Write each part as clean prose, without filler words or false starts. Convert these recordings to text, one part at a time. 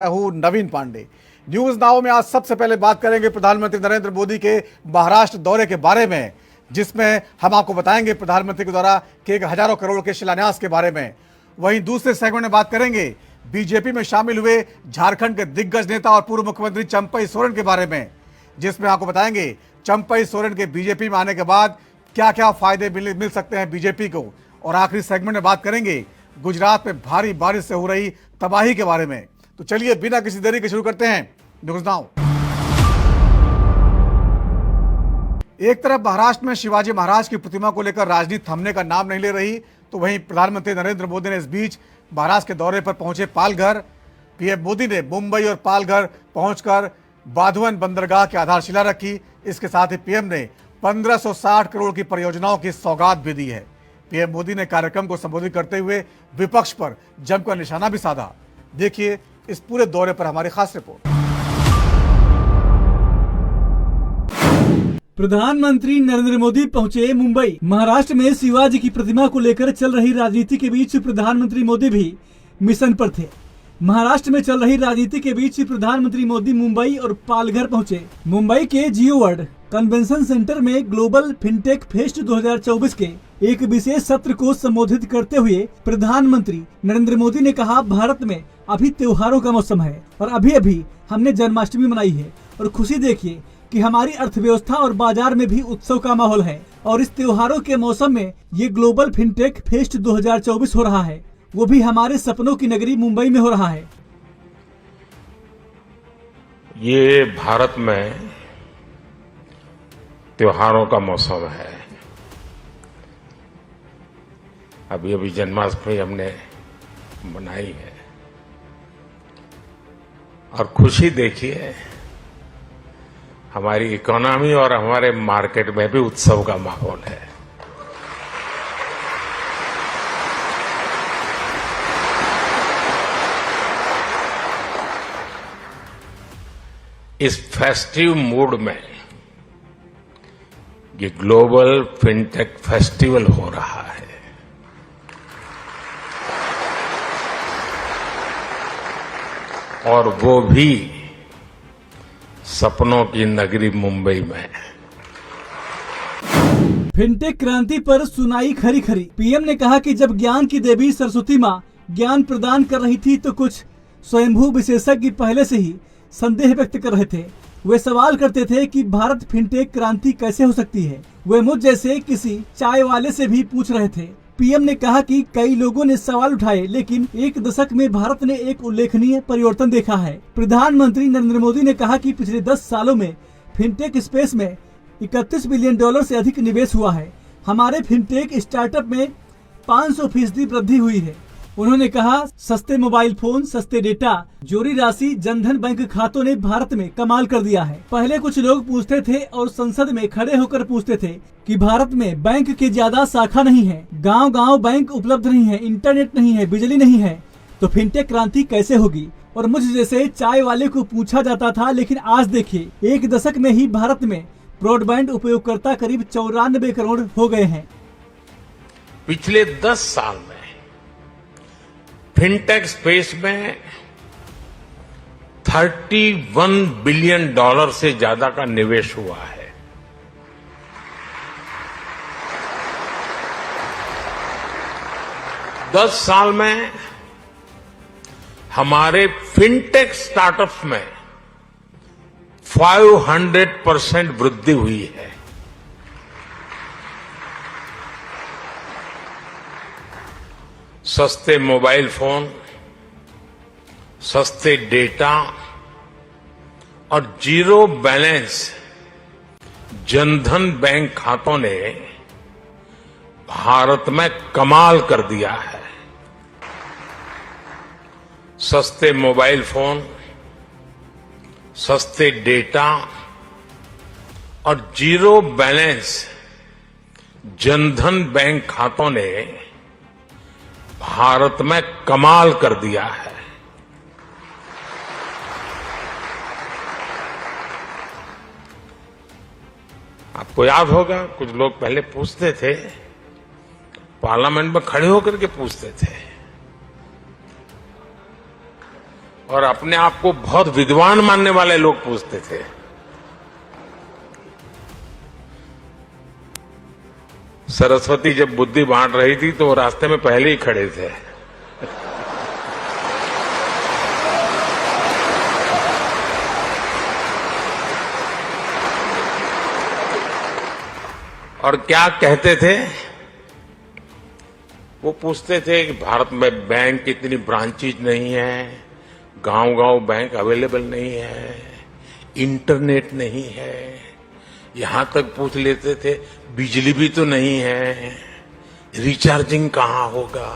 मैं हूं नवीन Pandey. News now में आज सबसे पहले बात करेंगे प्रधानमंत्री नरेंद्र मोदी के महाराष्ट्र दौरे के बारे में, जिसमें हम आपको बताएंगे प्रधानमंत्री के द्वारा किए गए हजारों करोड़ के शिलान्यास के बारे में। वहीं दूसरे सेगमेंट में बात करेंगे बीजेपी में शामिल हुए झारखंड के दिग्गज नेता और पूर्व मुख्यमंत्री चंपई सोरेन के बारे में, जिसमें आपको बताएंगे चंपई सोरेन के बीजेपी में आने के बाद क्या क्या फायदे मिल सकते हैं बीजेपी को। और आखिरी सेगमेंट में बात करेंगे गुजरात में भारी बारिश से हो रही तबाही के बारे में। तो चलिए बिना किसी देरी के शुरू करते हैं न्यूज नाउ। एक तरफ महाराष्ट्र में शिवाजी महाराज की प्रतिमा को लेकर राजनीति थमने का नाम नहीं ले रही, तो वहीं प्रधानमंत्री नरेंद्र मोदी ने इस बीच महाराष्ट्र के दौरे पर पहुंचे पालघर। पीएम मोदी ने मुंबई और पालघर पहुंचकर बाधवन बंदरगाह की आधारशिला रखी। इसके साथ ही पीएम ने 1560 करोड़ की परियोजनाओं की सौगात भी दी है। पीएम मोदी ने कार्यक्रम को संबोधित करते हुए विपक्ष पर जमकर निशाना भी साधा। देखिए इस पूरे दौरे पर हमारी खास रिपोर्ट। प्रधानमंत्री नरेंद्र मोदी पहुंचे मुंबई। महाराष्ट्र में शिवाजी की प्रतिमा को लेकर चल रही राजनीति के बीच प्रधानमंत्री मोदी भी मिशन पर थे। महाराष्ट्र में चल रही राजनीति के बीच प्रधानमंत्री मोदी मुंबई और पालघर पहुंचे। मुंबई के जियो वर्ल्ड कन्वेंशन सेंटर में ग्लोबल फिनटेक फेस्ट 2024 के एक विशेष सत्र को संबोधित करते हुए प्रधानमंत्री नरेंद्र मोदी ने कहा, भारत में अभी त्योहारों का मौसम है और अभी अभी हमने जन्माष्टमी मनाई है और खुशी देखिए कि हमारी अर्थव्यवस्था और बाजार में भी उत्सव का माहौल है। और इस त्योहारों के मौसम में ये ग्लोबल फिनटेक फेस्ट 2024 हो रहा है, वो भी हमारे सपनों की नगरी मुंबई में हो रहा है। ये भारत में त्योहारों का मौसम है। अभी अभी जन्माष्टमी हमने मनाई है और खुशी देखिए हमारी इकोनॉमी और हमारे मार्केट में भी उत्सव का माहौल है। इस फेस्टिव मूड में ये ग्लोबल फिनटेक फेस्टिवल हो रहा है। और वो भी सपनों की नगरी मुंबई में। फिनटेक क्रांति पर सुनाई खरी खरी। पीएम ने कहा कि जब ज्ञान की देवी सरस्वती माँ ज्ञान प्रदान कर रही थी तो कुछ स्वयंभू विशेषज्ञ पहले से ही संदेह व्यक्त कर रहे थे। वे सवाल करते थे कि भारत फिनटेक क्रांति कैसे हो सकती है। वे मुझ जैसे किसी चाय वाले से भी पूछ रहे थे। पीएम ने कहा कि कई लोगों ने सवाल उठाए, लेकिन एक दशक में भारत ने एक उल्लेखनीय परिवर्तन देखा है। प्रधानमंत्री नरेंद्र मोदी ने कहा कि पिछले 10 सालों में फिनटेक स्पेस में 31 बिलियन डॉलर से अधिक निवेश हुआ है। हमारे फिनटेक स्टार्टअप में 500% वृद्धि हुई है। उन्होंने कहा, सस्ते मोबाइल फोन, सस्ते डेटा, जोड़ी राशि, जनधन बैंक खातों ने भारत में कमाल कर दिया है। पहले कुछ लोग पूछते थे और संसद में खड़े होकर पूछते थे कि भारत में बैंक की ज्यादा शाखा नहीं है, गांव-गांव बैंक उपलब्ध नहीं है, इंटरनेट नहीं है, बिजली नहीं है, तो फिनटेक क्रांति कैसे होगी। और मुझ जैसे चाय वाले को पूछा जाता था। लेकिन आज देखिए, एक दशक में ही भारत में ब्रॉडबैंड उपयोगकर्ता करीब 94 करोड़ हो गए हैं। पिछले 10 साल में फिनटेक स्पेस में 31 बिलियन डॉलर से ज्यादा का निवेश हुआ है। दस साल में हमारे फिनटेक स्टार्टअप्स में 500% वृद्धि हुई है। सस्ते मोबाइल फोन, सस्ते डेटा और जीरो बैलेंस जनधन बैंक खातों ने भारत में कमाल कर दिया है। सस्ते मोबाइल फोन, सस्ते डेटा और जीरो बैलेंस जनधन बैंक खातों ने भारत में कमाल कर दिया है। आपको याद होगा, कुछ लोग पहले पूछते थे, पार्लियामेंट में खड़े होकर के पूछते थे, और अपने आप को बहुत विद्वान मानने वाले लोग पूछते थे। सरस्वती जब बुद्धि बांट रही थी तो वो रास्ते में पहले ही खड़े थे। और क्या कहते थे? वो पूछते थे कि भारत में बैंक की इतनी ब्रांचेज नहीं है, गांव-गांव बैंक अवेलेबल नहीं है, इंटरनेट नहीं है, यहां तक पूछ लेते थे बिजली भी तो नहीं है, रिचार्जिंग कहां होगा,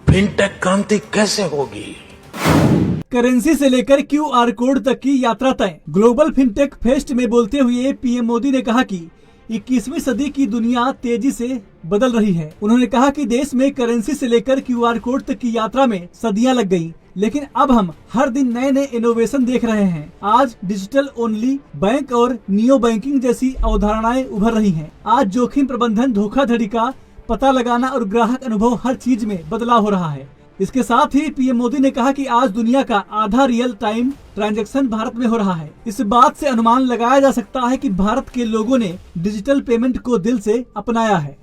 फिनटेक क्रांति कैसे होगी। करेंसी से लेकर क्यूआर कोड तक की यात्रा तय। ग्लोबल फिनटेक फेस्ट में बोलते हुए पीएम मोदी ने कहा कि 21वीं सदी की दुनिया तेजी से बदल रही है। उन्होंने कहा कि देश में करेंसी से लेकर क्यूआर कोड तक की यात्रा में सदियां लग गई, लेकिन अब हम हर दिन नए नए इनोवेशन देख रहे हैं। आज डिजिटल ओनली बैंक और नियो बैंकिंग जैसी अवधारणाएं उभर रही हैं। आज जोखिम प्रबंधन, धोखाधड़ी का पता लगाना और ग्राहक अनुभव, हर चीज में बदलाव हो रहा है। इसके साथ ही पीएम मोदी ने कहा कि आज दुनिया का आधा रियल टाइम ट्रांजैक्शन भारत में हो रहा है। इस बात से अनुमान लगाया जा सकता है कि भारत के लोगों ने डिजिटल पेमेंट को दिल से अपनाया है।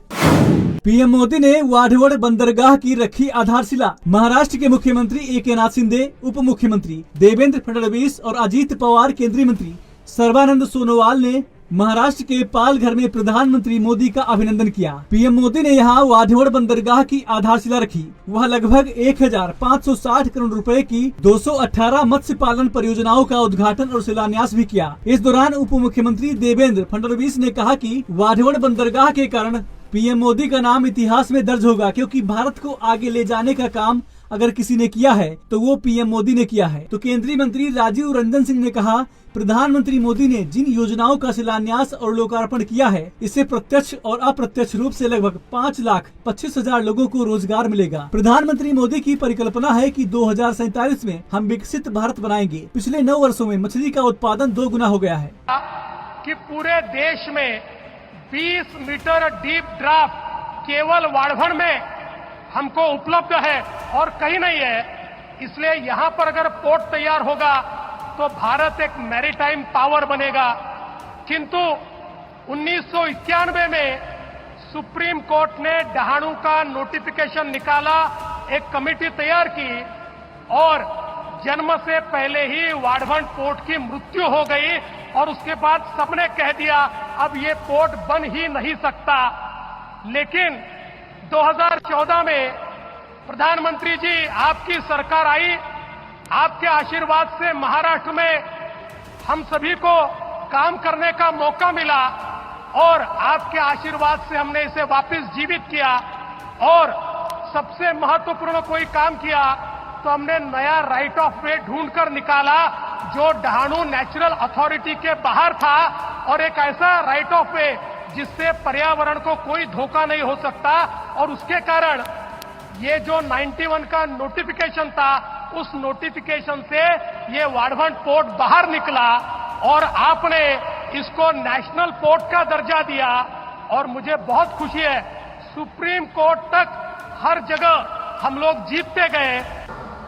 पीएम मोदी ने वाढवड़ बंदरगाह की रखी आधारशिला। महाराष्ट्र के मुख्यमंत्री ए.के. नाथ शिंदे, उप मुख्यमंत्री देवेंद्र फडणवीस और अजीत पवार, केंद्रीय मंत्री सर्बानंद सोनोवाल ने महाराष्ट्र के पालघर में प्रधानमंत्री मोदी का अभिनंदन किया। पीएम मोदी ने यहां वाढवड़ बंदरगाह की आधारशिला रखी। वह लगभग 1560 करोड़ रुपए की 218 मत्स्य पालन परियोजनाओं का उद्घाटन और शिलान्यास भी किया। इस दौरान उप मुख्यमंत्री देवेंद्र फडणवीस ने कहा कि वाढवड़ बंदरगाह के कारण पीएम मोदी का नाम इतिहास में दर्ज होगा, क्योंकि भारत को आगे ले जाने का काम अगर किसी ने किया है तो वो पीएम मोदी ने किया है। तो केंद्रीय मंत्री राजीव रंजन सिंह ने कहा, प्रधानमंत्री मोदी ने जिन योजनाओं का शिलान्यास और लोकार्पण किया है, इससे प्रत्यक्ष और अप्रत्यक्ष रूप से लगभग 5,25,000 लोगों को रोजगार मिलेगा। प्रधानमंत्री मोदी की परिकल्पना है कि 2047 में हम विकसित भारत बनाएंगे। पिछले 9 वर्षों में मछली का उत्पादन 2 गुना हो गया है। कि पूरे देश में 20 मीटर डीप ड्राफ्ट केवल वाढवड़ में हमको उपलब्ध है और कहीं नहीं है। इसलिए यहां पर अगर पोर्ट तैयार होगा तो भारत एक मैरीटाइम पावर बनेगा। किंतु 1991 में सुप्रीम कोर्ट ने डहाणू का नोटिफिकेशन निकाला, एक कमेटी तैयार की और जन्म से पहले ही वाढवड़ पोर्ट की मृत्यु हो गई और उसके बाद सबने कह दिया अब ये पोर्ट बन ही नहीं सकता। लेकिन 2014 में प्रधानमंत्री जी आपकी सरकार आई, आपके आशीर्वाद से महाराष्ट्र में हम सभी को काम करने का मौका मिला और आपके आशीर्वाद से हमने इसे वापस जीवित किया। और सबसे महत्वपूर्ण कोई काम किया तो हमने नया राइट ऑफ वे ढूंढकर निकाला जो डहाणू नेचुरल अथॉरिटी के बाहर था, और एक ऐसा राइट ऑफ वे जिससे पर्यावरण को कोई धोखा नहीं हो सकता। और उसके कारण ये जो 91 का नोटिफिकेशन था, उस नोटिफिकेशन से ये वाढवड़ पोर्ट बाहर निकला और आपने इसको नेशनल पोर्ट का दर्जा दिया। और मुझे बहुत खुशी है, सुप्रीम कोर्ट तक हर जगह हम लोग जीतते गए।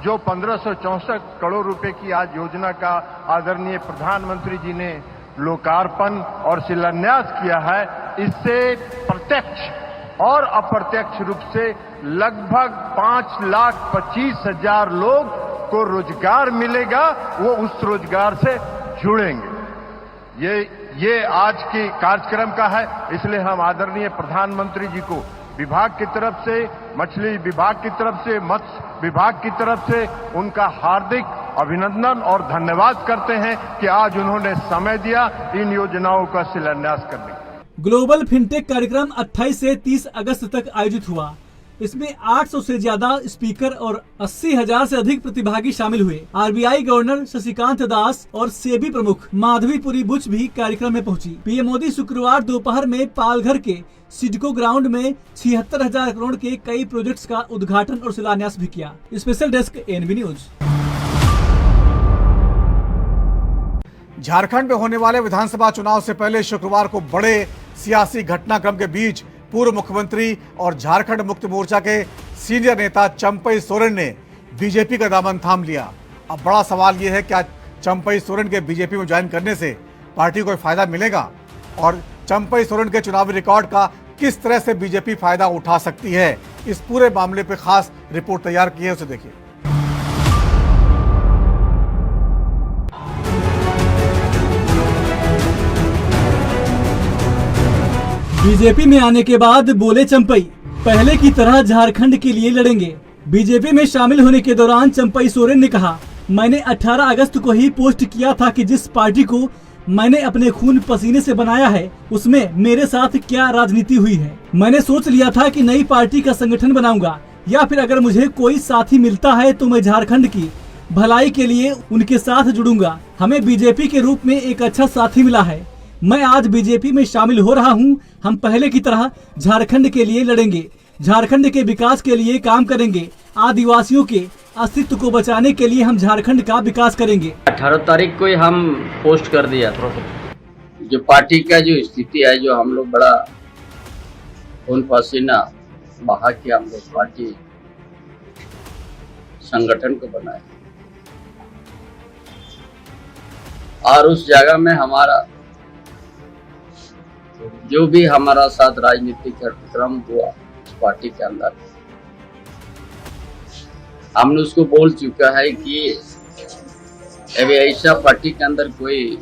जो 1564 करोड़ रुपए की आज योजना का आदरणीय प्रधानमंत्री जी ने लोकार्पण और शिलान्यास किया है, इससे प्रत्यक्ष और अप्रत्यक्ष रूप से लगभग 5,25,000 लोग को रोजगार मिलेगा। वो उस रोजगार से जुड़ेंगे। ये आज की कार्यक्रम का है, इसलिए हम आदरणीय प्रधानमंत्री जी को विभाग की तरफ से, मछली विभाग की तरफ से, मत्स्य विभाग की तरफ से उनका हार्दिक अभिनंदन और धन्यवाद करते हैं कि आज उन्होंने समय दिया इन योजनाओं का शिलान्यास करने। ग्लोबल फिनटेक कार्यक्रम 28 से 30 अगस्त तक आयोजित हुआ। इसमें 800 से ज्यादा स्पीकर और 80,000 से अधिक प्रतिभागी शामिल हुए। आरबीआई गवर्नर शशिकांत दास और सेबी प्रमुख माधवीपुरी बुच भी कार्यक्रम में पहुंची। पीएम मोदी शुक्रवार दोपहर में पालघर के सिडको ग्राउंड में 76,000 करोड़ के कई प्रोजेक्ट्स का उद्घाटन और शिलान्यास भी किया। Special desk NB news. Jharkhand में होने वाले विधानसभा चुनाव से पहले शुक्रवार को बड़े सियासी घटनाक्रम के बीच पूर्व मुख्यमंत्री और झारखंड मुक्ति मोर्चा के सीनियर नेता चंपई सोरेन ने बीजेपी का दामन थाम लिया। अब बड़ा सवाल यह है, क्या चंपई सोरेन के बीजेपी में ज्वाइन करने से पार्टी को कोई फायदा मिलेगा और चंपई सोरेन के चुनावी रिकॉर्ड का किस तरह से बीजेपी फायदा उठा सकती है? इस पूरे मामले पे खास रिपोर्ट तैयार की है, उसे देखिए। बीजेपी में आने के बाद बोले चंपई, पहले की तरह झारखंड के लिए लड़ेंगे। बीजेपी में शामिल होने के दौरान चंपई सोरेन ने कहा, मैंने 18 अगस्त को ही पोस्ट किया था कि जिस पार्टी को मैंने अपने खून पसीने से बनाया है उसमें मेरे साथ क्या राजनीति हुई है। मैंने सोच लिया था कि नई पार्टी का संगठन बनाऊंगा या फिर अगर मुझे कोई साथी मिलता है तो मैं झारखंड की भलाई के लिए उनके साथ जुड़ूंगा। हमें बीजेपी के रूप में एक अच्छा साथी मिला है। मैं आज बीजेपी में शामिल हो रहा हूं। हम पहले की तरह झारखंड के लिए लड़ेंगे, झारखंड के विकास के लिए काम करेंगे, आदिवासियों के अस्तित्व को बचाने के लिए हम झारखंड का विकास करेंगे। 18 तारीख को ही हम पोस्ट कर दिया था। जो पार्टी का जो स्थिति है, जो हम लोग बड़ा खून पसीना बहा के हम लोग पार्टी संगठन को बनाए और उस जगह में हमारा जो भी हमारा साथ राजनीतिक कार्यक्रम हुआ उस पार्टी के अंदर हमने उसको बोल चुका है कि अभी ऐसा पार्टी के अंदर कोई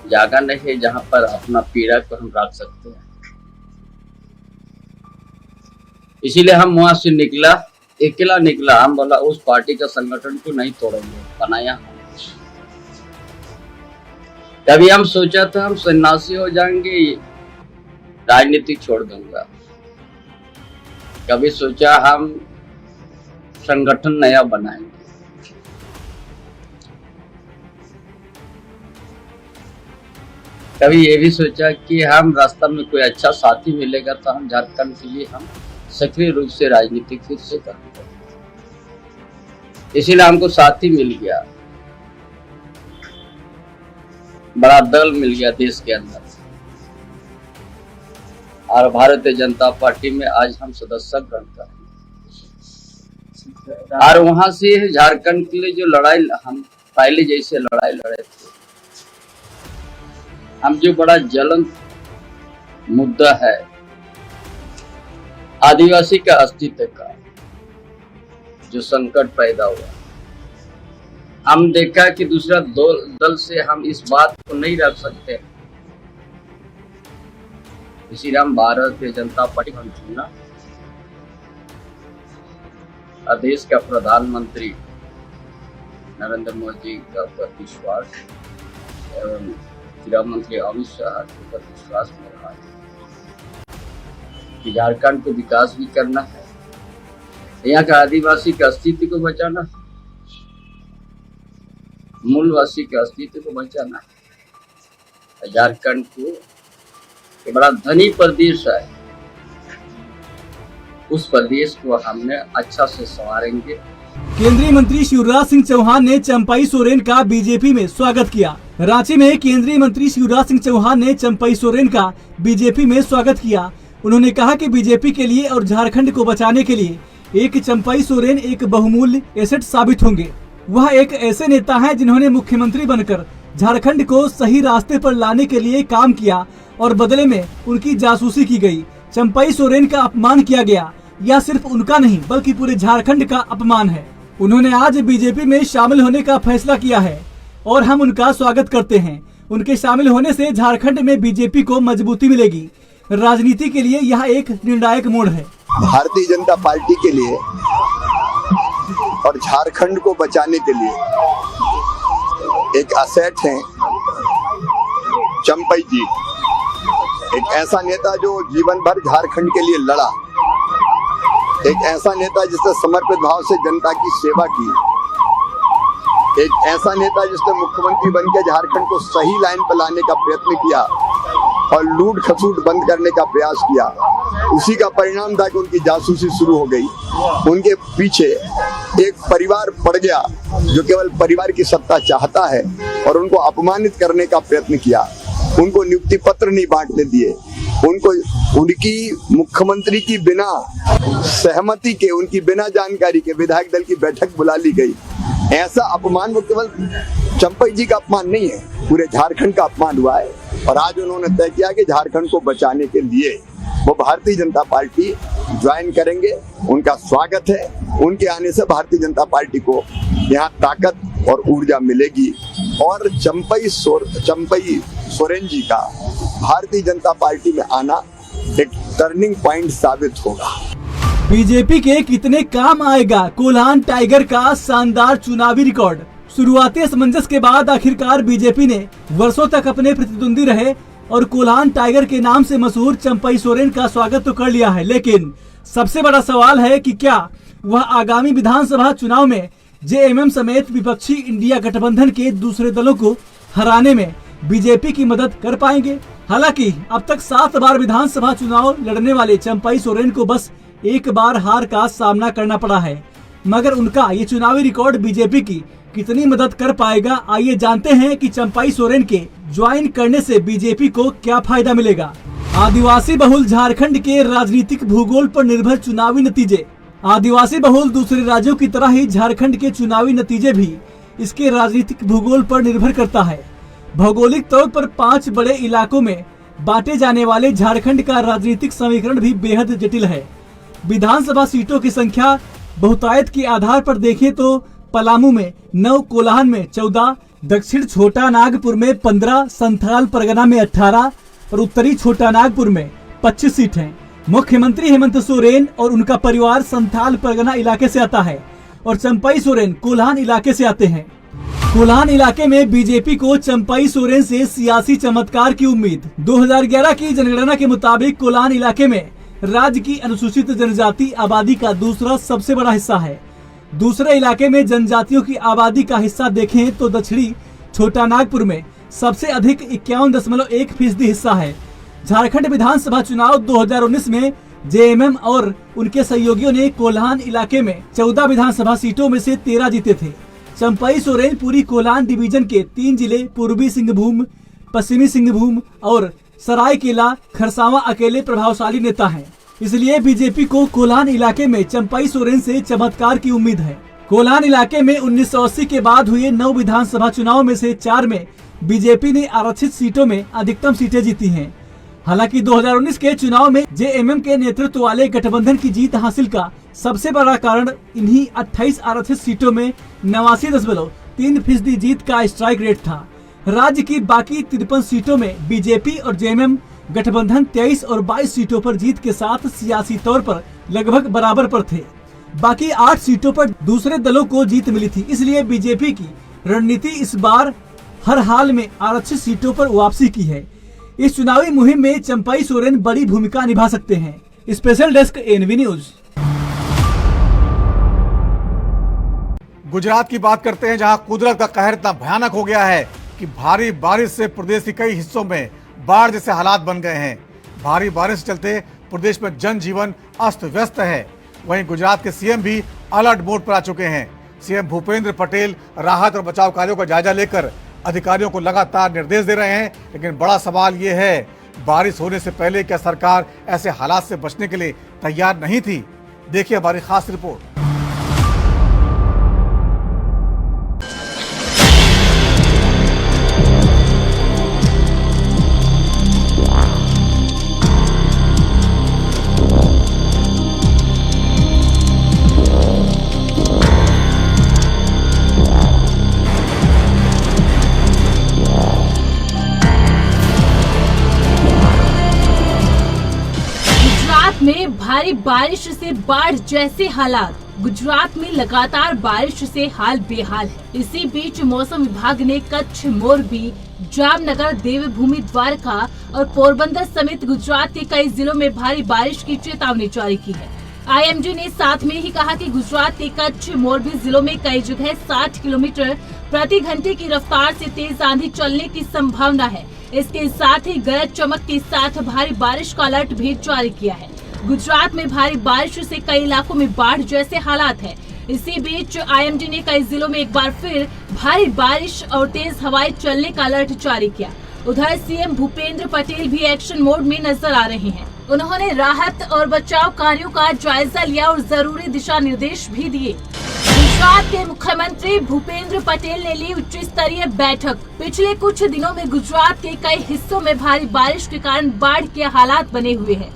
जगह नहीं है जहां पर अपना पीड़ा को हम रख सकते हैं। इसीलिए हम वहां से अकेला निकला। हम बोला उस पार्टी का संगठन को नहीं तोड़ेंगे, बनाया। तभी हम सोचा था हम सन्यासी हो जाएंगे, राजनीतिक छोड़ दूंगा। कभी सोचा हम संगठन नया बनाएंगे। कभी ये भी सोचा कि हम रास्ता में कोई अच्छा साथी मिलेगा तो हम झारखंड के लिए हम सक्रिय रूप से राजनीतिक फिर से करेंगे। इसीलिए हमको साथी मिल गया, बड़ा दल मिल गया देश के अंदर और भारतीय जनता पार्टी में आज हम सदस्य ग्रहण करेंगे। और वहां से झारखंड के लिए जो लड़ाई हम पहले जैसे लड़ाई लड़े थे, हम जो बड़ा ज्वलंत मुद्दा है आदिवासी का अस्तित्व का जो संकट पैदा हुआ, हम देखा कि दूसरा दल से हम इस बात को नहीं रख सकते। इसीलिए हम भारतीय जनता पार्टी को चुना और देश का प्रधानमंत्री नरेंद्र मोदी का ऊपर विश्वास एवं गृह मंत्री अमित शाह के ऊपर विश्वास में रहा कि झारखंड को विकास भी करना है, यहाँ का आदिवासी का अस्तित्व को बचाना है, मूलवासी के अस्तित्व को बचाना है। झारखंड को एक बड़ा धनी प्रदेश है, उस प्रदेश को हमने अच्छा से संवारेंगे। केंद्रीय मंत्री शिवराज सिंह चौहान ने चंपई सोरेन का बीजेपी में स्वागत किया। रांची में केंद्रीय मंत्री शिवराज सिंह चौहान ने चंपई सोरेन का बीजेपी में स्वागत किया। उन्होंने कहा कि बीजेपी के लिए और झारखंड को बचाने के लिए एक चंपई सोरेन एक बहुमूल्य एसेट साबित होंगे। वह एक ऐसे नेता हैं जिन्होंने मुख्यमंत्री बनकर झारखंड को सही रास्ते पर लाने के लिए काम किया और बदले में उनकी जासूसी की गई। चंपई सोरेन का अपमान किया गया, यह सिर्फ उनका नहीं बल्कि पूरे झारखंड का अपमान है। उन्होंने आज बीजेपी में शामिल होने का फैसला किया है और हम उनका स्वागत करते हैं। उनके शामिल होने से झारखंड में बीजेपी को मजबूती मिलेगी। राजनीति के लिए यह एक निर्णायक मोड़ है। भारतीय जनता पार्टी के लिए और झारखंड को बचाने के लिए एक असेट हैं चंपई जी, एक ऐसा नेता जो जीवन भर झारखंड के लिए लड़ा, एक ऐसा नेता जिसने समर्पित भाव से जनता की सेवा की, एक ऐसा नेता जिसने मुख्यमंत्री बनकर झारखंड को सही लाइन पर लाने का प्रयत्न किया और लूट खसूट बंद करने का प्रयास किया। उसी का परिणाम था कि उनकी जासूसी शुरू हो गई। उनके पीछे एक परिवार पड़ गया जो केवल परिवार की सत्ता चाहता है और उनको अपमानित करने का प्रयत्न किया। उनको नियुक्ति पत्र नहीं बांटने दिए, उनको उनकी मुख्यमंत्री की बिना सहमति के, उनकी बिना जानकारी के विधायक दल की बैठक बुला ली गई। ऐसा अपमान वो केवल चंपई जी का अपमान नहीं है, पूरे झारखंड का अपमान हुआ है। और आज उन्होंने तय किया कि झारखंड को बचाने के लिए वो भारतीय जनता पार्टी ज्वाइन करेंगे। उनका स्वागत है। उनके आने से भारतीय जनता पार्टी को यहाँ ताकत और ऊर्जा मिलेगी और चंपई सोरेन जी का भारतीय जनता पार्टी में आना एक टर्निंग पॉइंट साबित होगा। बीजेपी के कितने काम आएगा कोल्हान टाइगर का शानदार चुनावी रिकॉर्ड। शुरुआती असमंजस के बाद आखिरकार बीजेपी ने वर्षों तक अपने प्रतिद्वंदी रहे और कोल्हान टाइगर के नाम से मशहूर चंपई सोरेन का स्वागत तो कर लिया है, लेकिन सबसे बड़ा सवाल है कि क्या वह आगामी विधानसभा चुनाव में जेएमएम समेत विपक्षी इंडिया गठबंधन के दूसरे दलों को हराने में बीजेपी की मदद कर पाएंगे। हालांकि अब तक 7 बार विधानसभा चुनाव लड़ने वाले चंपई सोरेन को बस एक बार हार का सामना करना पड़ा है, मगर उनका ये चुनावी रिकॉर्ड बीजेपी की कितनी मदद कर पाएगा, आइए जानते हैं कि चंपई सोरेन के ज्वाइन करने से बीजेपी को क्या फायदा मिलेगा। आदिवासी बहुल झारखंड के राजनीतिक भूगोल पर निर्भर चुनावी नतीजे। आदिवासी बहुल दूसरे राज्यों की तरह ही झारखंड के चुनावी नतीजे भी इसके राजनीतिक भूगोल पर निर्भर करता है। भौगोलिक तौर पर 5 बड़े इलाकों में बांटे जाने वाले झारखंड का राजनीतिक समीकरण भी बेहद जटिल है। विधानसभा सीटों की संख्या बहुतायत के आधार पर देखें तो पलामू में 9, कोल्हान में 14, दक्षिण छोटा नागपुर में 15, संथाल परगना में 18 और उत्तरी छोटा नागपुर में 25 सीट हैं। मुख्यमंत्री हेमंत सोरेन और उनका परिवार संथाल परगना इलाके से आता है और चंपई सोरेन कोल्हान इलाके से आते हैं। कोल्हान इलाके में बीजेपी को चंपई सोरेन से सियासी चमत्कार की उम्मीद। 2011 की जनगणना के मुताबिक कोल्हान इलाके में राज्य की अनुसूचित जनजाति आबादी का दूसरा सबसे बड़ा हिस्सा है। दूसरे इलाके में जनजातियों की आबादी का हिस्सा देखें तो दक्षिणी छोटा नागपुर में सबसे अधिक 51.1% हिस्सा है। झारखंड विधानसभा चुनाव 2019 में जेएमएम और उनके सहयोगियों ने कोल्हान इलाके में 14 विधानसभा सीटों में से 13 जीते थे। चंपई सोरेन पूरी कोल्हान डिवीजन के 3 जिले पूर्वी सिंहभूम, पश्चिमी सिंहभूम और सरायकेला खरसावां अकेले प्रभावशाली नेता हैं। इसलिए बीजेपी को कोल्हान इलाके में चंपई सोरेन से चमत्कार की उम्मीद है। कोल्हान इलाके में 1980 के बाद हुए 9 विधानसभा चुनाव में से 4 में बीजेपी ने आरक्षित सीटों में अधिकतम सीटें जीती हैं। हालांकि 2019 के चुनाव में जेएमएम के नेतृत्व वाले गठबंधन की जीत हासिल का सबसे बड़ा कारण इन्हीं 28 आरक्षित सीटों में 89.3% जीत का स्ट्राइक रेट था। राज्य की बाकी 53 सीटों में बीजेपी और जेएमएम गठबंधन 23 और 22 सीटों पर जीत के साथ सियासी तौर पर लगभग बराबर पर थे। बाकी 8 सीटों पर दूसरे दलों को जीत मिली थी। इसलिए बीजेपी की रणनीति इस बार हर हाल में आरक्षित सीटों पर वापसी की है। इस चुनावी मुहिम में चंपई सोरेन बड़ी भूमिका निभा सकते हैं। Special desk NV news. Gujarat की बात करते हैं, जहां कुदरत का कहर इतना भयानक हो गया है कि भारी बारिश से प्रदेश के कई हिस्सों में बाढ़ जैसे हालात बन गए हैं। भारी बारिश के चलते प्रदेश में जनजीवन अस्त व्यस्त है। वहीं गुजरात के सीएम भी अलर्ट मोड पर आ चुके हैं। सीएम भूपेंद्र पटेल राहत और बचाव कार्यों का जायजा लेकर अधिकारियों को लगातार निर्देश दे रहे हैं। लेकिन बड़ा सवाल ये है, बारिश होने से पहले क्या सरकार ऐसे हालात से बचने के लिए तैयार नहीं थी? देखिए हमारी खास रिपोर्ट। में भारी बारिश से बाढ़ जैसे हालात। गुजरात में लगातार बारिश से हाल बेहाल है। इसी बीच मौसम विभाग ने कच्छ, मोरबी, जामनगर, देवभूमि, द्वारका और पोरबंदर समेत गुजरात के कई जिलों में भारी बारिश की चेतावनी जारी की है। आईएमडी ने साथ में ही कहा कि गुजरात के कच्छ, मोरबी जिलों में कई जगह 60 किलोमीटर प्रति घंटे की रफ्तार से तेज आंधी चलने की संभावना है। इसके साथ ही गरज चमक के साथ भारी बारिश का अलर्ट भी जारी किया है। गुजरात में भारी बारिश से कई इलाकों में बाढ़ जैसे हालात हैं। इसी बीच आईएमडी ने कई जिलों में एक बार फिर भारी बारिश और तेज हवाएं चलने का अलर्ट जारी किया। उधर सीएम भूपेंद्र पटेल भी एक्शन मोड में नजर आ रहे हैं। उन्होंने राहत और बचाव कार्यों का जायजा लिया और जरूरी दिशा निर्देश भी दिए। गुजरात के मुख्यमंत्री भूपेंद्र पटेल ने ली उच्च स्तरीय बैठक। पिछले कुछ दिनों में गुजरात के कई हिस्सों में भारी बारिश के कारण बाढ़ के हालात बने हुए हैं।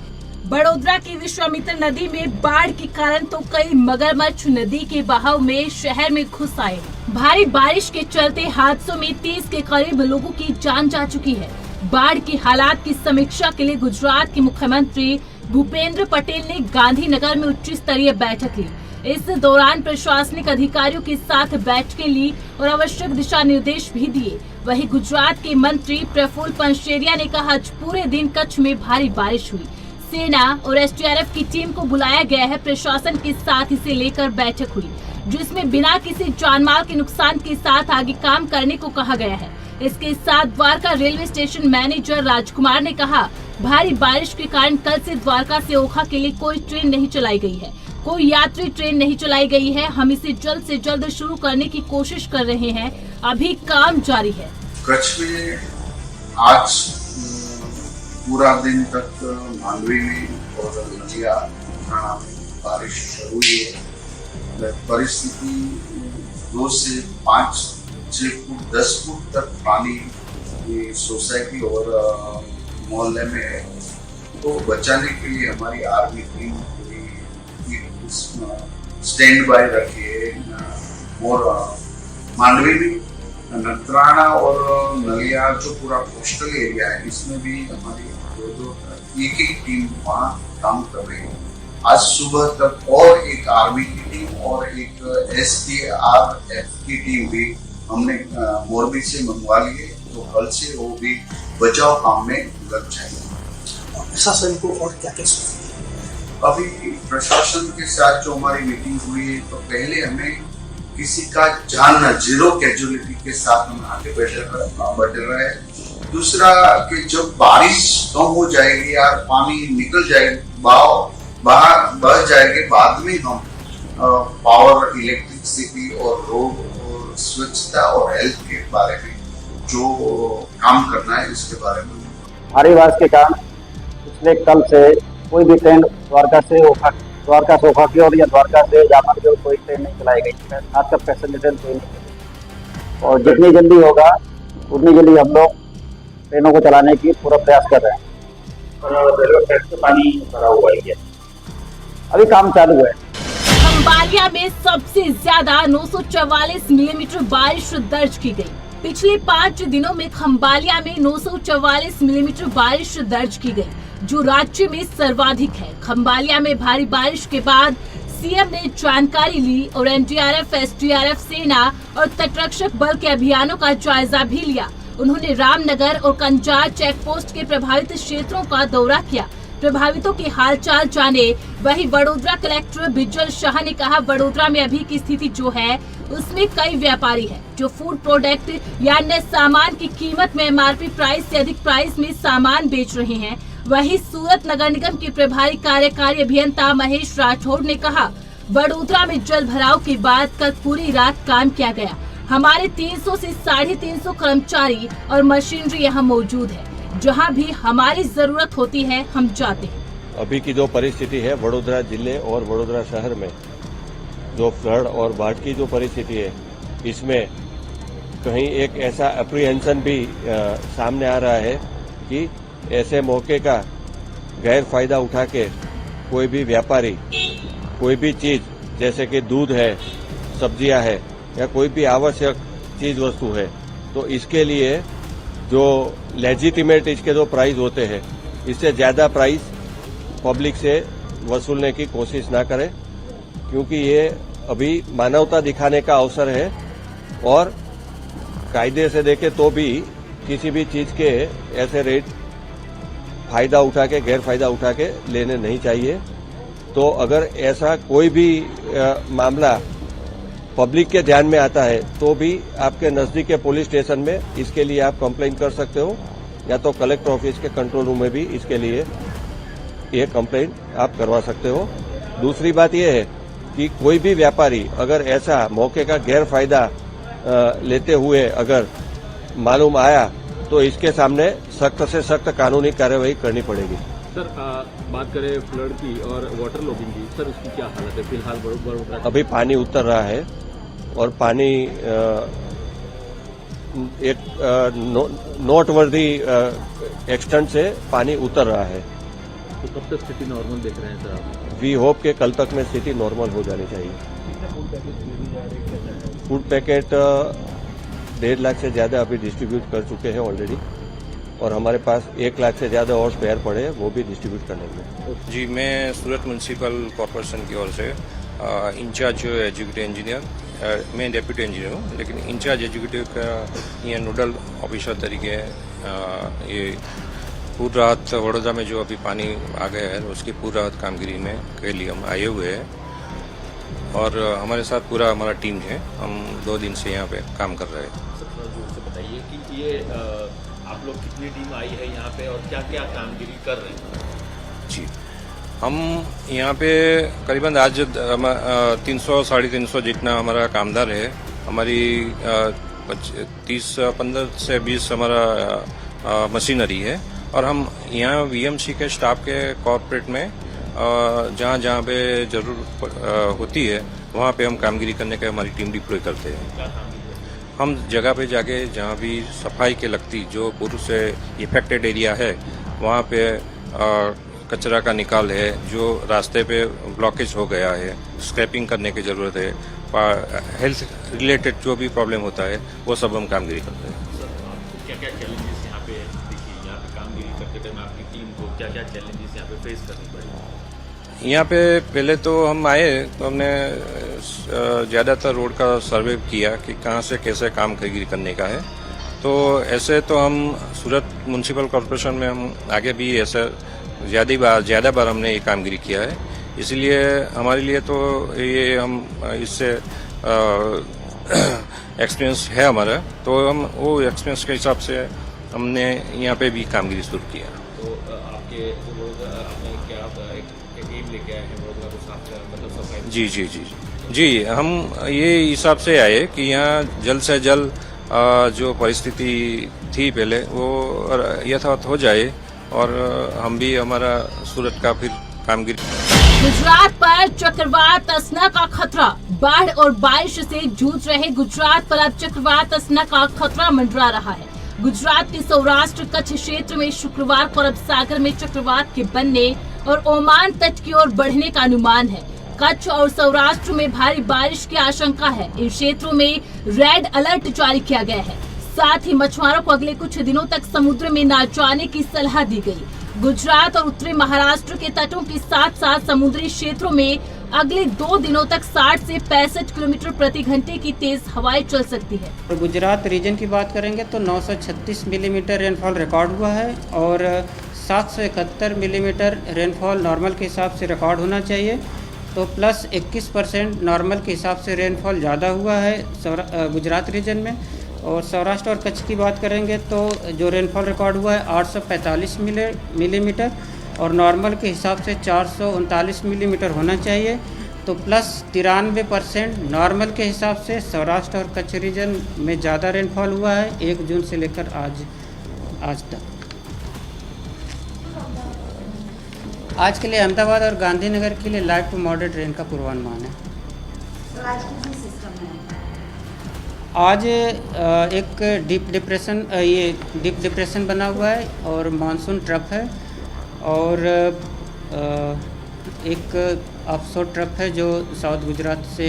बड़ोदरा की विश्वामित्र नदी में बाढ़ के कारण तो कई मगरमच्छ नदी के बहाव में शहर में घुस आए। भारी बारिश के चलते हादसों में 30 के करीब लोगों की जान जा चुकी है। बाढ़ की हालात की समीक्षा के लिए गुजरात के मुख्यमंत्री भूपेंद्र पटेल ने गांधीनगर में उच्च स्तरीय बैठक ली। इस दौरान प्रशासनिक अधिकारियों के साथ बैठकें ली और आवश्यक दिशा निर्देश भी दिए। वहीं गुजरात के मंत्री प्रफुल्ल पंशेरिया ने कहा, आज पूरे दिन कच्छ में भारी बारिश हुई। सेना और एसडीआरएफ की टीम को बुलाया गया है। प्रशासन के साथ इसे लेकर बैठक हुई, जिसमें बिना किसी जानमाल के नुकसान के साथ आगे काम करने को कहा गया है। इसके साथ द्वारका रेलवे स्टेशन मैनेजर राजकुमार ने कहा, भारी बारिश के कारण कल से द्वारका से ओखा के लिए कोई ट्रेन नहीं चलाई गई है, कोई यात्री ट्रेन नहीं चलाई गई है। हम इसे जल्द से जल्द शुरू करने की कोशिश कर रहे हैं। अभी काम जारी है। कच्छ में आज पूरा दिन तक मांडवी में और नदिया थाना में बारिश शुरू हुई है। परिस्थिति 2 से 5, 6 फुट 10 फुट तक पानी सोसाइटी और मोहल्ले में है। तो बचाने के लिए हमारी आर्मी टीम स्टैंड बाय रखी है। और मांडवी में नत्राणा और नलिया जो पूरा कोस्टल एरिया है, इसमें भी हमारी एक टीम वहाँ काम कर रही है। आज सुबह तक और एक आर्मी की टीम और एक एसडीआरएफ की टीम भी हमने मोरबी से मंगवा ली है। तो कल से वो भी बचाव काम में लग जाएंगे। प्रशासन को और क्या क्या अभी प्रशासन के साथ जो हमारी मीटिंग हुई है, तो पहले हमें किसी का जानना, 0 कैजुअलिटी के साथ हम आगे बढ़ रहे हैं। दूसरा कि जब बारिश कम हो जाएगी या पानी निकल जाएगा, बह जाएगी, बाद में हम पावर, इलेक्ट्रिसिटी और रोड और स्वच्छता और हेल्थ के बारे में जो काम करना है, इसके बारे में। भारी बारिश के कारण पिछले कल से कोई भी ट्रेन द्वारका से ओखा की ओर या द्वारका से जापान की ओर कोई ट्रेन नहीं चलाई गई है। खासकर पैसेंजर ट्रेन कोई नहीं। और जितनी जल्दी होगा उतनी जल्दी हम लोग ट्रेनों को चलाने की पूरा प्रयास कर रहे हैं। पानी भरा हुआ है, अभी काम चालू है। खंबालिया में सबसे ज्यादा 944 मिलीमीटर बारिश दर्ज की गई। पिछले 5 दिनों में खंबालिया में 944 मिलीमीटर बारिश दर्ज की गई, जो राज्य में सर्वाधिक है। खंबालिया में भारी बारिश के बाद सीएम ने जानकारी ली और एनडीआरएफ, एसडीआरएफ, सेना और तटरक्षक बल के अभियानों का जायजा भी लिया। उन्होंने रामनगर और कंजार चेक पोस्ट के प्रभावित क्षेत्रों का दौरा किया, प्रभावितों के हालचाल जाने। वहीं वडोदरा कलेक्टर बिजल शाह ने कहा, वडोदरा में अभी की स्थिति जो है उसमें कई व्यापारी हैं जो फूड प्रोडक्ट या अन्य सामान की कीमत में एमआरपी प्राइस से अधिक प्राइस में सामान बेच रहे हैं। वहीं सूरत नगर निगम के प्रभारी कार्यकारी अभियंता महेश राठौड़ ने कहा, वडोदरा में जल भराव के बाद कल पूरी रात काम किया गया। हमारे 300 से 350 कर्मचारी और मशीनरी यहाँ मौजूद है। जहाँ भी हमारी जरूरत होती है हम जाते हैं। अभी की जो परिस्थिति है वडोदरा जिले और वडोदरा शहर में, जो फ्लड और बाढ़ की जो परिस्थिति है, इसमें कहीं एक ऐसा अप्रीहेंशन भी सामने आ रहा है कि ऐसे मौके का गैर फायदा उठा के कोई भी व्यापारी कोई भी चीज, जैसे कि दूध है, सब्जियां है या कोई भी आवश्यक चीज वस्तु है, तो इसके लिए जो लेजिटिमेट इसके जो प्राइस होते हैं, इससे ज्यादा प्राइस पब्लिक से वसूलने की कोशिश ना करें, क्योंकि ये अभी मानवता दिखाने का अवसर है। और कायदे से देखे तो भी किसी भी चीज के ऐसे रेट फायदा उठा के, गैर फायदा उठा के लेने नहीं चाहिए। तो अगर ऐसा कोई भी मामला पब्लिक के ध्यान में आता है तो भी आपके नजदीक के पुलिस स्टेशन में इसके लिए आप कंप्लेंट कर सकते हो, या तो कलेक्टर ऑफिस के कंट्रोल रूम में भी इसके लिए ये कंप्लेंट आप करवा सकते हो। दूसरी बात यह है कि कोई भी व्यापारी अगर ऐसा मौके का गैर फायदा लेते हुए अगर मालूम आया तो इसके सामने सख्त से सख्त कानूनी कार्यवाही करनी पड़ेगी। सर बात करें फ्लड की और वाटर लॉगिंग की, सर उसकी क्या हालत है फिलहाल वडोदरा? अभी पानी उतर रहा है और पानी एक नोटवर्दी एक्सटेंट से पानी उतर रहा है। तो कब तक स्थिति नॉर्मल देख रहे हैं सर आप? वी होप के कल तक में स्थिति नॉर्मल हो जानी चाहिए। फूड पैकेट 1.5 लाख से ज्यादा अभी डिस्ट्रीब्यूट कर चुके हैं ऑलरेडी, और हमारे पास 1 लाख से ज्यादा और स्पेयर पड़े हैं, वो भी डिस्ट्रीब्यूट कर लेंगे। जी, मैं सूरत म्यूनसिपल कॉरपोरेशन की ओर से इंचार्ज एग्जीक्यूटिव इंजीनियर, मैं डेप्यूटी इंजीनियर हूँ, लेकिन इंचार्ज एग्जीक्यूटिव का ये नोडल ऑफिसर तरीके ये पूर्ण राहत वडोदरा में जो अभी पानी आ गया है उसकी पूर्ण राहत कामगिरी में के लिए हम आए हुए हैं, और हमारे साथ पूरा हमारा टीम है। हम 2 दिन से यहाँ पे काम कर रहे हैं। सर बताइए कि ये आप लोग कितनी टीम आई है यहाँ पे और क्या क्या कामगिरी कर रहे हैं? जी, हम यहाँ पे करीबन आज 300-350 जितना हमारा कामदार है। हमारी 15 से 20 हमारा मशीनरी है, और हम यहाँ वीएमसी के स्टाफ के कॉर्पोरेट में जहाँ जहाँ पे जरूर होती है वहाँ पे हम कामगिरी करने के हमारी टीम डिप्लॉय करते हैं। हम जगह पे जाके जहाँ भी सफाई के लगती जो पूर्व से इफेक्टेड एरिया है वहाँ पे कचरा का निकाल है, जो रास्ते पे ब्लॉकेज हो गया है, स्क्रैपिंग करने की जरूरत है, हेल्थ रिलेटेड जो भी प्रॉब्लम होता है वो सब हम कामगिरी करते हैं। क्या क्या चैलेंजेस यहाँ पे देखिए, यहाँ पे कामगिरी करते टाइम आपकी टीम को क्या क्या चैलेंजेस यहाँ पे फेस करनी पड़ी? यहाँ पे पहले तो हम आए तो हमने ज़्यादातर रोड का सर्वे किया कि कहाँ से कैसे कामगिरी करने का है। तो ऐसे तो हम सूरत म्यूनसिपल कॉरपोरेशन में हम आगे भी ऐसे ज़्यादा बार हमने ये कामगिरी किया है, इसलिए हमारे लिए तो ये हम इससे एक्सपीरियंस है हमारा, तो हम वो एक्सपीरियंस के हिसाब से हमने यहाँ पे भी कामगिरी शुरू किया। तो आपके आपने क्या एक एम लेके आए हैं वडोदरा को साफ मतलब सफाई? जी, हम ये हिसाब से आए कि यहाँ जल्द से जल्द जो परिस्थिति थी पहले वो यथावत हो जाए, और हम भी हमारा सूरत का फिर कामगिरी। गुजरात पर चक्रवात असना का खतरा, बाढ़ और बारिश से जूझ रहे गुजरात पर अब चक्रवात असना का खतरा मंडरा रहा है। गुजरात के सौराष्ट्र कच्छ क्षेत्र में शुक्रवार को अरब सागर में चक्रवात के बनने और ओमान तट की ओर बढ़ने का अनुमान है। कच्छ और सौराष्ट्र में भारी बारिश की आशंका है। इन क्षेत्रों में रेड अलर्ट जारी किया गया है। साथ ही मछुआरों को अगले कुछ दिनों तक समुद्र में न जाने की सलाह दी गई। गुजरात और उत्तरी महाराष्ट्र के तटों के साथ साथ समुद्री क्षेत्रों में अगले 2 दिनों तक 60 से 65 किलोमीटर प्रति घंटे की तेज हवाएं चल सकती है। तो गुजरात रीजन की बात करेंगे तो 936 मिलीमीटर रेनफॉल रिकॉर्ड हुआ है, और 771 मिलीमीटर रेनफॉल नॉर्मल के हिसाब से रिकॉर्ड होना चाहिए। तो प्लस 21% नॉर्मल के हिसाब से रेनफॉल ज़्यादा हुआ है गुजरात रीजन में। और सौराष्ट्र और कच्छ की बात करेंगे तो जो रेनफॉल रिकॉर्ड हुआ है 845 मिलीमीटर, और नॉर्मल के हिसाब से 439 मिलीमीटर होना चाहिए। तो प्लस 93% नॉर्मल के हिसाब से सौराष्ट्र और कच्छ रीजन में ज़्यादा रेनफॉल हुआ है 1 जून से लेकर आज तक। आज के लिए अहमदाबाद और गांधीनगर के लिए लाइट टू मॉडरेट रेन का पूर्वानुमान है। आज एक डीप डिप्रेशन बना हुआ है और मानसून ट्रफ है, और एक ऑफशोर ट्रफ है जो साउथ गुजरात से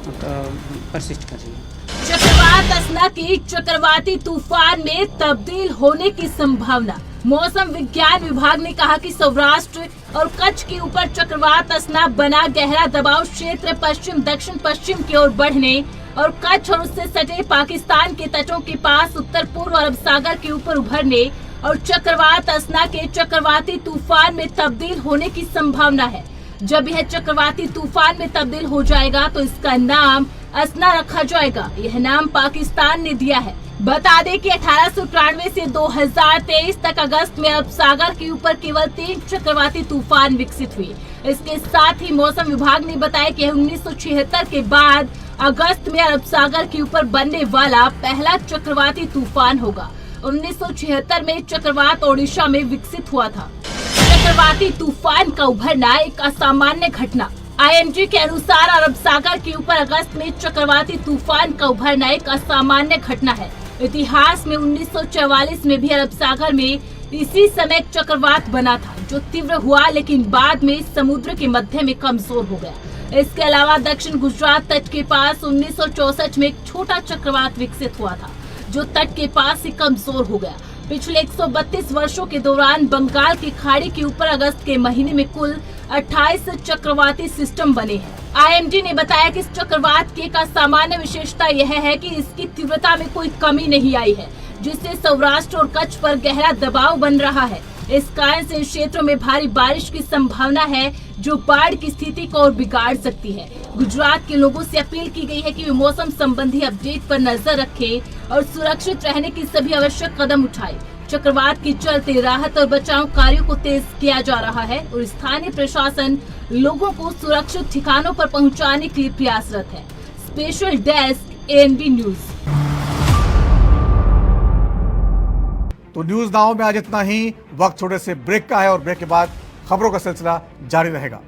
परसिस्ट कर रही है। चक्रवात असना की चक्रवाती तूफान में तब्दील होने की संभावना। मौसम विज्ञान विभाग ने कहा कि सौराष्ट्र और कच्छ के ऊपर चक्रवात असना बना गहरा दबाव क्षेत्र पश्चिम दक्षिण पश्चिम की ओर बढ़ने और कच्छ और उससे सटे पाकिस्तान के तटों के पास उत्तर पूर्व अरब सागर के ऊपर उभरने और चक्रवात असना के चक्रवाती तूफान में तब्दील होने की संभावना है। जब यह चक्रवाती तूफान में तब्दील हो जाएगा तो इसका नाम असना रखा जाएगा। यह नाम पाकिस्तान ने दिया है। बता दें कि 1893 से 2023 तक अगस्त में अरब सागर के ऊपर केवल 3 चक्रवाती तूफान विकसित हुए। इसके साथ ही मौसम विभाग ने बताया कि 1976 के बाद अगस्त में अरब सागर के ऊपर बनने वाला पहला चक्रवाती तूफान होगा। 1976 में चक्रवात ओडिशा में विकसित हुआ था। चक्रवाती तूफान का उभरना एक असामान्य घटना। IMD के अनुसार अरब सागर के ऊपर अगस्त में चक्रवाती तूफान का उभरना एक असामान्य घटना है। इतिहास में 1944 में भी अरब सागर में इसी समय एक चक्रवात बना था जो तीव्र हुआ, लेकिन बाद में समुद्र के मध्य में कमजोर हो गया। इसके अलावा दक्षिण गुजरात तट के पास 1964 में एक छोटा चक्रवात विकसित हुआ था जो तट के पास ही कमजोर हो गया। पिछले 132 वर्षों के दौरान बंगाल की खाड़ी के ऊपर अगस्त के महीने में कुल 28 चक्रवाती सिस्टम बने हैं। IMD ने बताया कि इस चक्रवात की एक असामान्य विशेषता यह है कि इसकी तीव्रता में कोई कमी नहीं आई है, जिससे सौराष्ट्र और कच्छ पर गहरा दबाव बन रहा है। इस कारण से इन क्षेत्रों में भारी बारिश की संभावना है जो बाढ़ की स्थिति को और बिगाड़ सकती है। गुजरात के लोगों से अपील की गई है कि वे मौसम संबंधी अपडेट पर नजर रखें और सुरक्षित रहने की सभी आवश्यक कदम उठाएं। चक्रवात के चलते राहत और बचाव कार्यों को तेज किया जा रहा है और स्थानीय प्रशासन लोगों को सुरक्षित ठिकानों पर पहुंचाने के लिए प्रयासरत है। Special desk ANB news. तो न्यूज नाउ में आज इतना ही। वक्त छोटे से ब्रेक का है और ब्रेक के बाद खबरों का सिलसिला जारी रहेगा।